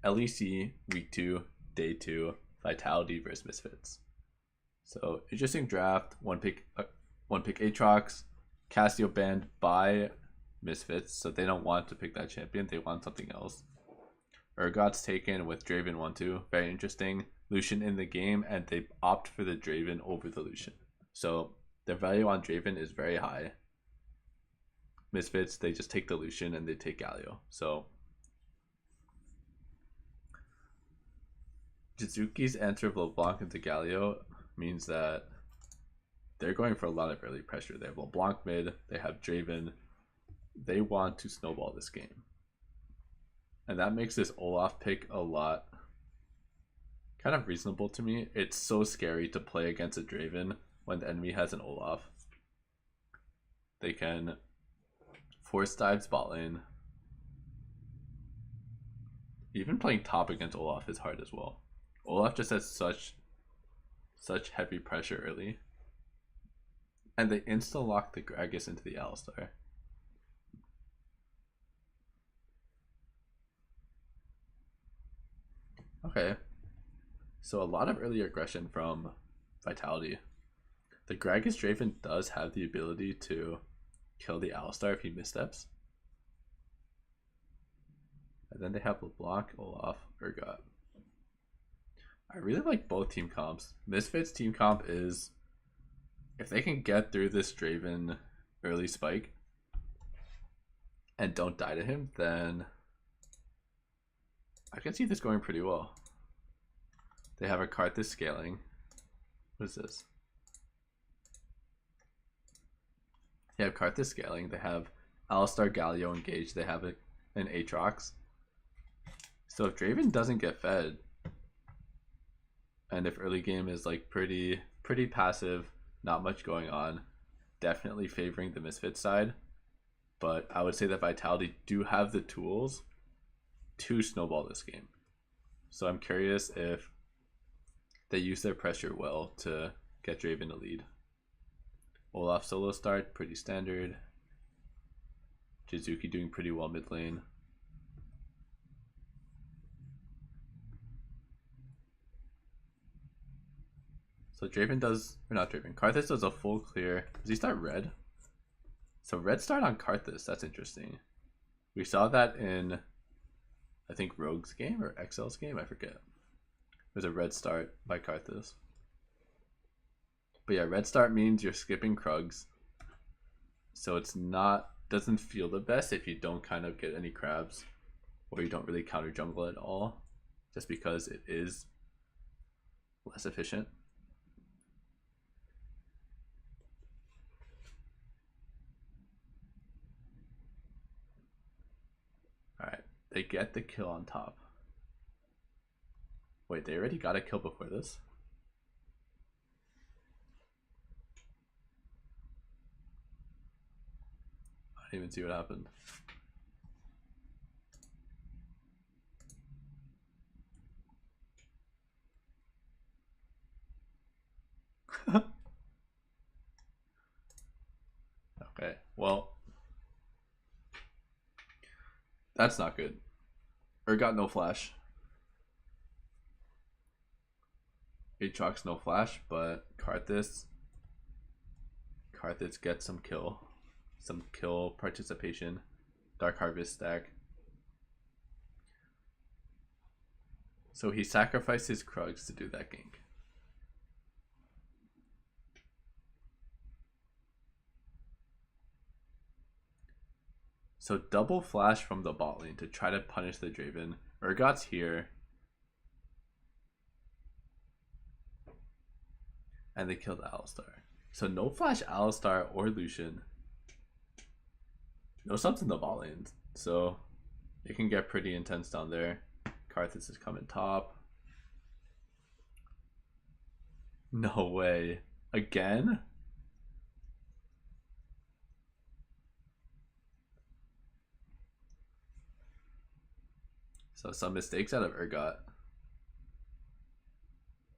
LEC week 2, day 2, Vitality versus Misfits. So interesting draft. One pick Aatrox, Cassio banned by Misfits, so they don't want to pick that champion. They want something else. Urgot's taken with Draven 1-2. Very interesting. Lucian in the game, and they opt for the Draven over the Lucian. So their value on Draven is very high. Misfits, they just take the Lucian and they take Galio. So Jizuki's answer of LeBlanc into Galio means that they're going for a lot of early pressure. They have LeBlanc mid, they have Draven. They want to snowball this game. And that makes this Olaf pick a lot kind of reasonable to me. It's so scary to play against a Draven when the enemy has an Olaf. They can force dive bot lane. Even playing top against Olaf is hard as well. Olaf just has such heavy pressure early. And they insta-lock the Gragas into the Alistar. Okay. So a lot of early aggression from Vitality. The Gragas Draven does have the ability to kill the Alistar if he missteps. And then they have LeBlanc, Olaf, Urgot. I really like both team comps. Misfits team comp is, if they can get through this Draven early spike and don't die to him, then I can see this going pretty well. They have a Karthus scaling. What is this? They have Karthus scaling. They have Alistar Galio engaged. They have an Aatrox. So if Draven doesn't get fed, and if early game is like pretty passive, not much going on, definitely favoring the Misfit side. But I would say that Vitality do have the tools to snowball this game. So I'm curious if they use their pressure well to get Draven to lead. Olaf solo start, pretty standard. Jizuki doing pretty well mid lane. So Draven does, or not Draven, Karthus does a full clear. Does he start red? So red start on Karthus, that's interesting. We saw that in, I think, Rogue's game or XL's game, I forget. There's a red start by Karthus. But yeah, red start means you're skipping Krugs. So it's not, doesn't feel the best if you don't kind of get any crabs or you don't really counter jungle at all, just because it is less efficient. Alright, they get the kill on top. Wait, they already got a kill before this? I didn't even see what happened. Okay, well, that's not good. Got no flash. Aatrox no flash, but Karthus gets some kill participation. Dark Harvest stack. So he sacrificed his Krugs to do that gank. So double flash from the bot lane to try to punish the Draven. Urgot's here. And they killed Alistar. So no flash Alistar or Lucian. No subs in the bot lane. So it can get pretty intense down there. Karthus is coming top. No way. Again? So some mistakes out of Urgot.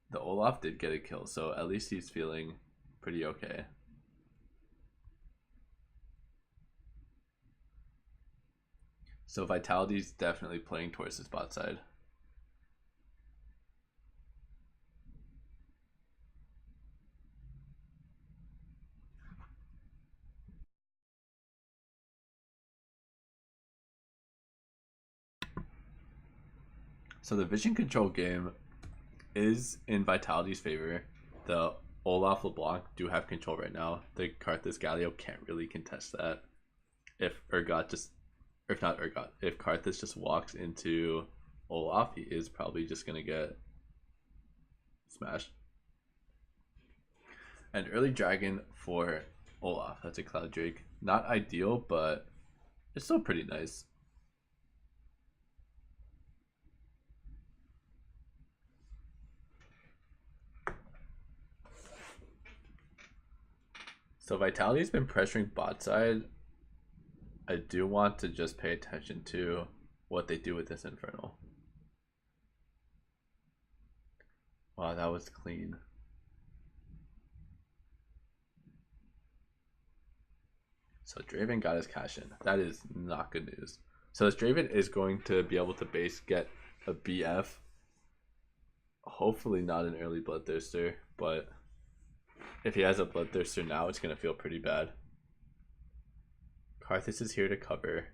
The Olaf did get a kill, so at least he's feeling pretty okay. So Vitality's definitely playing towards his bot side. So the vision control game is in Vitality's favor. The Olaf LeBlanc do have control right now. The Karthus Galio can't really contest that. If Urgot just, or if not Urgot, if Karthus just walks into Olaf, he is probably just gonna get smashed. An early dragon for Olaf. That's a Cloud Drake. Not ideal, but it's still pretty nice. So Vitality's been pressuring bot side. I do want to just pay attention to what they do with this Infernal. Wow, that was clean. So Draven got his cash in. That is not good news. So this Draven is going to be able to base get a BF. Hopefully not an early Bloodthirster, but if he has a Bloodthirster now, it's going to feel pretty bad. Karthus is here to cover.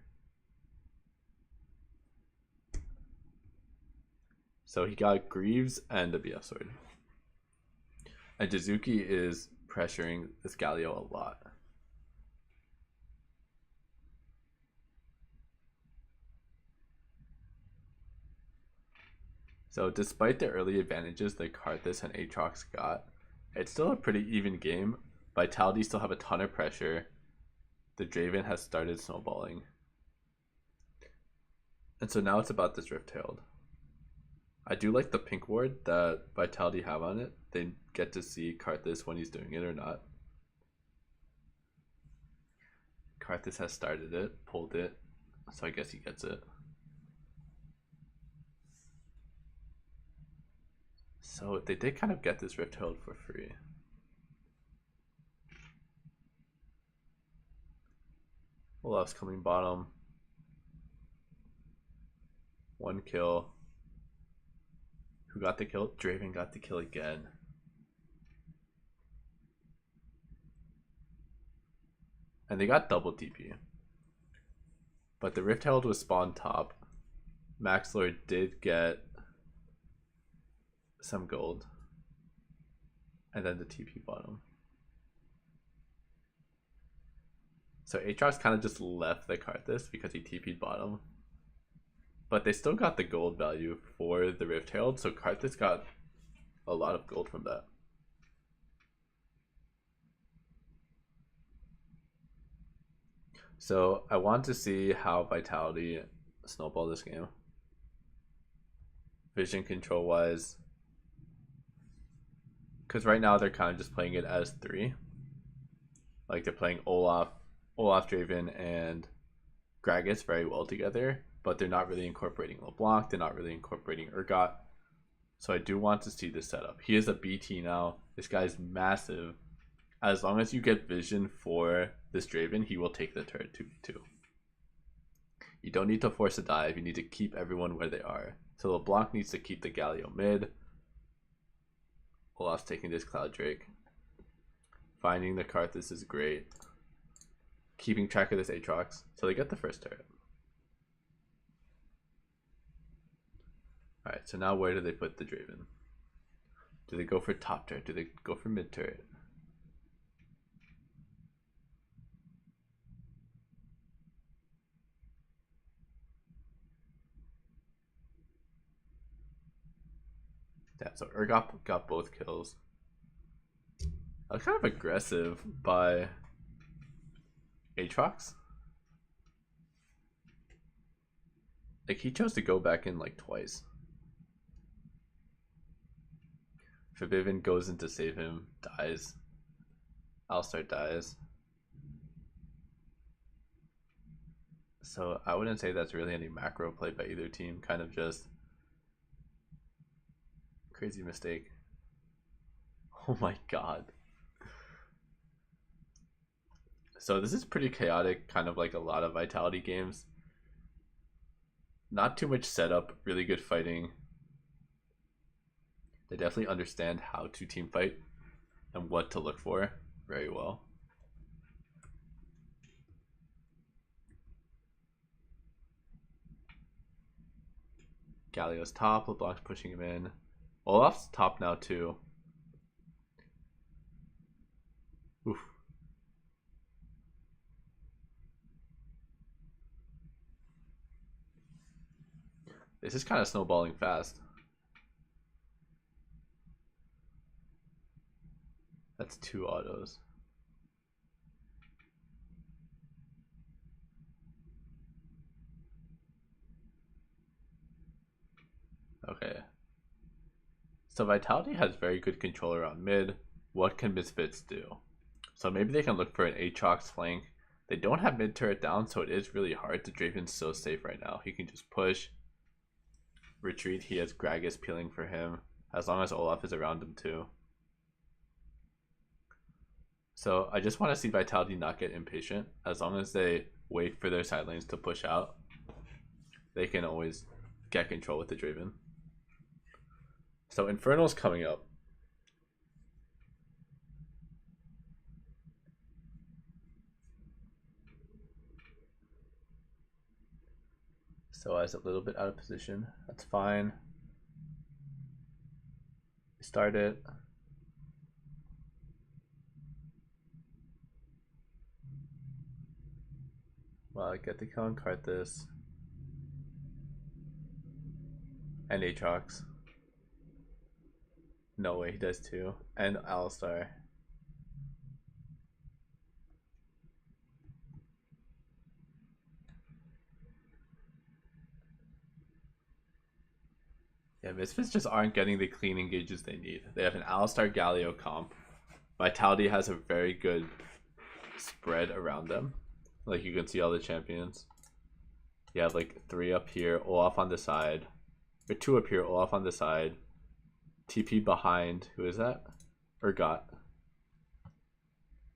So he got Greaves and a BF Sword. And Jizuki is pressuring this Galio a lot. So despite the early advantages that Karthus and Aatrox got, it's still a pretty even game. Vitality still have a ton of pressure. The Draven has started snowballing. And so now it's about this Rift-Tailed. I do like the pink ward that Vitality have on it. They get to see Karthus when he's doing it or not. Karthus has started it, pulled it, so I guess he gets it. So they did kind of get this Rift-Tailed for free. Olaf's coming bottom. 1 kill. Who got the kill? Draven got the kill again. And they got double TP. But the Rift-Tailed was spawned top. Max Lord did get some gold. And then the TP bottom. So Aatrox kind of just left the Karthus because he TP'd bottom. But they still got the gold value for the Rift-Tailed, so Karthus got a lot of gold from that. So I want to see how Vitality snowball this game. Vision control wise. Because right now they're kind of just playing it as 3. Like they're playing Olaf, Draven, and Gragas very well together. But they're not really incorporating LeBlanc. They're not really incorporating Urgot. So I do want to see this setup. He is a BT now. This guy's massive. As long as you get vision for this Draven, he will take the turret 2v2. You don't need to force a dive. You need to keep everyone where they are. So LeBlanc needs to keep the Galio mid. Olaf's taking this Cloud Drake. Finding the Karthus is great. Keeping track of this Aatrox. So they get the first turret. Alright, so now where do they put the Draven? Do they go for top turret? Do they go for mid turret? Yeah, so Urgot got both kills. That was kind of aggressive by Aatrox. Like he chose to go back in like twice. Vivin goes in to save him, dies. Alistar dies. So I wouldn't say that's really any macro play by either team. Kind of just crazy mistake. Oh my god. So this is pretty chaotic, kind of like a lot of Vitality games. Not too much setup, really good fighting. They definitely understand how to team fight and what to look for very well. Galio's top, LeBlanc's pushing him in. Olaf's top now too. Oof. This is kind of snowballing fast. That's 2 autos. Okay. So Vitality has very good control around mid. What can Misfits do? So maybe they can look for an Aatrox flank. They don't have mid turret down, so it is really hard. The Draven's so safe right now. He can just push, retreat. He has Gragas peeling for him, as long as Olaf is around him too. So I just want to see Vitality not get impatient. As long as they wait for their side lanes to push out, they can always get control with the Draven. So Infernal's coming up. So I was a little bit out of position. That's fine. Start it. Well, I get to kill and cart this. And Aatrox. No way, he does too. And Alistar. Yeah, Misfits just aren't getting the clean engages they need. They have an Alistar Galio comp. Vitality has a very good spread around them. Like you can see all the champions. You have like 3 up here, Olaf on the side. Or 2 up here, Olaf on the side. TP behind. Who is that? Urgot.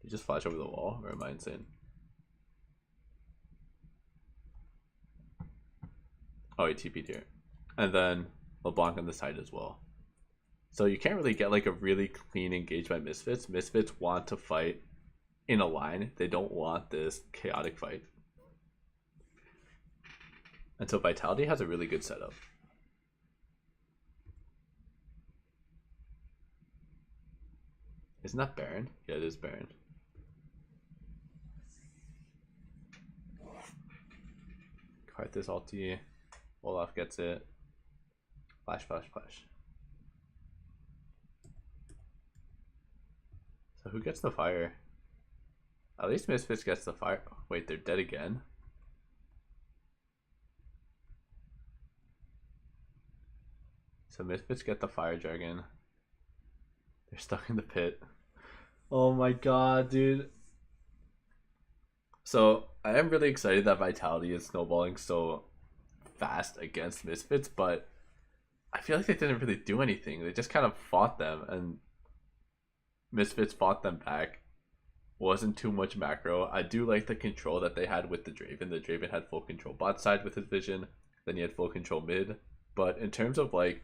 He just flash over the wall, or am I insane? Oh, he TP'd here. And then LeBlanc on the side as well. So you can't really get like a really clean engage by Misfits. Misfits want to fight in a line. They don't want this chaotic fight. And so Vitality has a really good setup. Isn't that Baron? Yeah, it is Baron. Cart this ulti. Olaf gets it. Flash, flash, flash. So who gets the fire? At least Misfits gets the fire. Wait, they're dead again? So Misfits get the fire dragon. They're stuck in the pit. Oh my god, dude. So I am really excited that Vitality is snowballing so fast against Misfits, but I feel like they didn't really do anything. They just kind of fought them, and Misfits fought them back. Wasn't too much macro. I do like the control that they had with the Draven. The Draven had full control bot side with his vision. Then he had full control mid. But in terms of like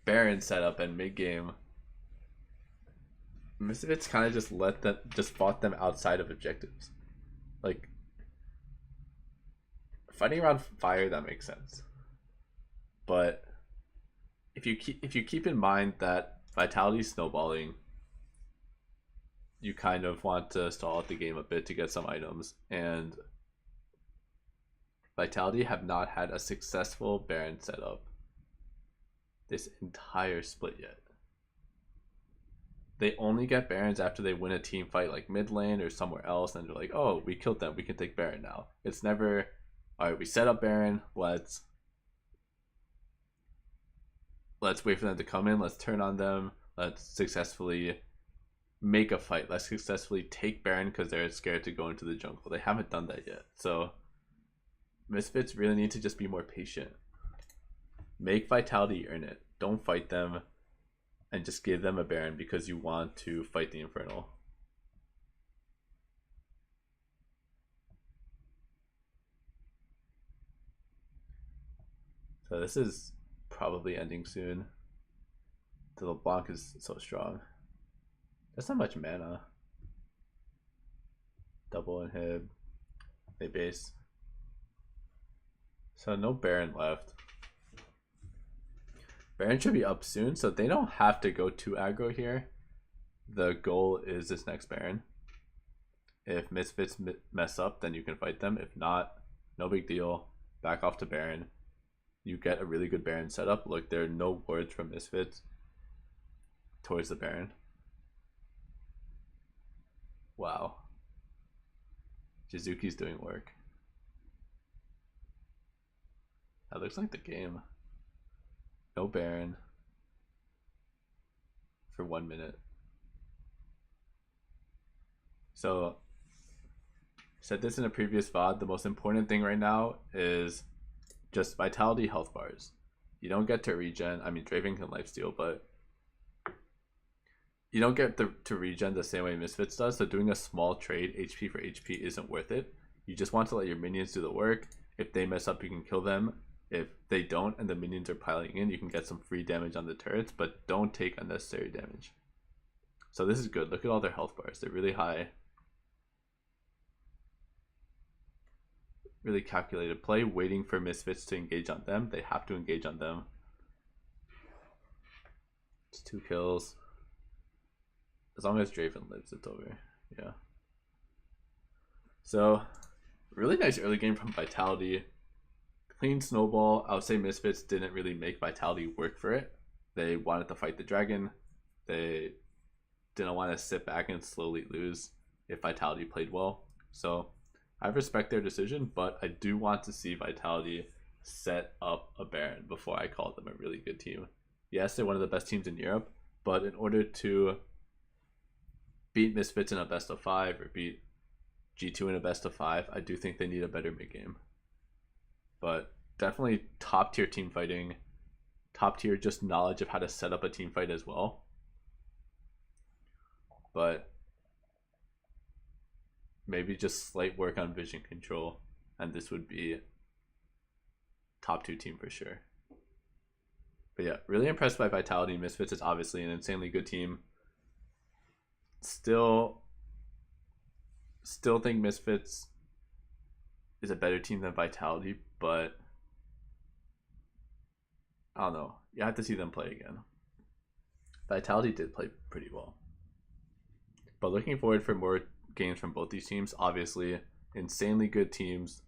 Baron setup and mid game, Misfits kind of just fought them outside of objectives. Like fighting around fire, that makes sense. But if you keep in mind that Vitality is snowballing, you kind of want to stall out the game a bit to get some items, and Vitality have not had a successful Baron setup this entire split yet. They only get Barons after they win a team fight like mid lane or somewhere else, and they're like, oh, we killed them, we can take Baron now. It's never, alright, we set up Baron, let's wait for them to come in, let's turn on them, let's successfully make a fight, let's successfully take Baron because they're scared to go into the jungle. They haven't done that yet. So Misfits really need to just be more patient. Make Vitality earn it. Don't fight them and just give them a Baron because you want to fight the Infernal. So this is probably ending soon. The LeBlanc is so strong. That's not much mana. Double inhib. They base. So no Baron left. Baron should be up soon, so they don't have to go too aggro here. The goal is this next Baron. If Misfits mess up, then you can fight them. If not, no big deal. Back off to Baron. You get a really good Baron setup. Look, there are no wards from Misfits towards the Baron. Wow. Jizuki's doing work. That looks like the game. No Baron for 1 minute. So, said this in a previous VOD, the most important thing right now is just Vitality health bars. You don't get to regen. I mean, Draven can lifesteal, but you don't get to regen the same way Misfits does, so doing a small trade HP for HP isn't worth it. You just want to let your minions do the work. If they mess up, you can kill them. If they don't and the minions are piling in, you can get some free damage on the turrets, but don't take unnecessary damage. So this is good. Look at all their health bars. They're really high. Really calculated play, waiting for Misfits to engage on them. They have to engage on them. It's 2 kills. As long as Draven lives, it's over. Yeah. So, really nice early game from Vitality. Clean snowball. I would say Misfits didn't really make Vitality work for it. They wanted to fight the dragon. They didn't want to sit back and slowly lose if Vitality played well. So, I respect their decision, but I do want to see Vitality set up a Baron before I call them a really good team. Yes, they're one of the best teams in Europe, but in order to beat Misfits in a best of 5 or beat G2 in a best of 5, I do think they need a better mid game. But definitely top tier team fighting, top tier just knowledge of how to set up a team fight as well. But maybe just slight work on vision control, and this would be top 2 team for sure. But yeah, really impressed by Vitality. Misfits is obviously an insanely good team. Still think Misfits is a better team than Vitality, but I don't know. You have to see them play again. Vitality did play pretty well. But looking forward for more games from both these teams. Obviously, insanely good teams.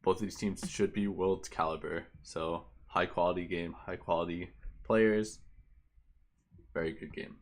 Both of these teams should be world caliber. So, high quality game, high quality players. Very good game.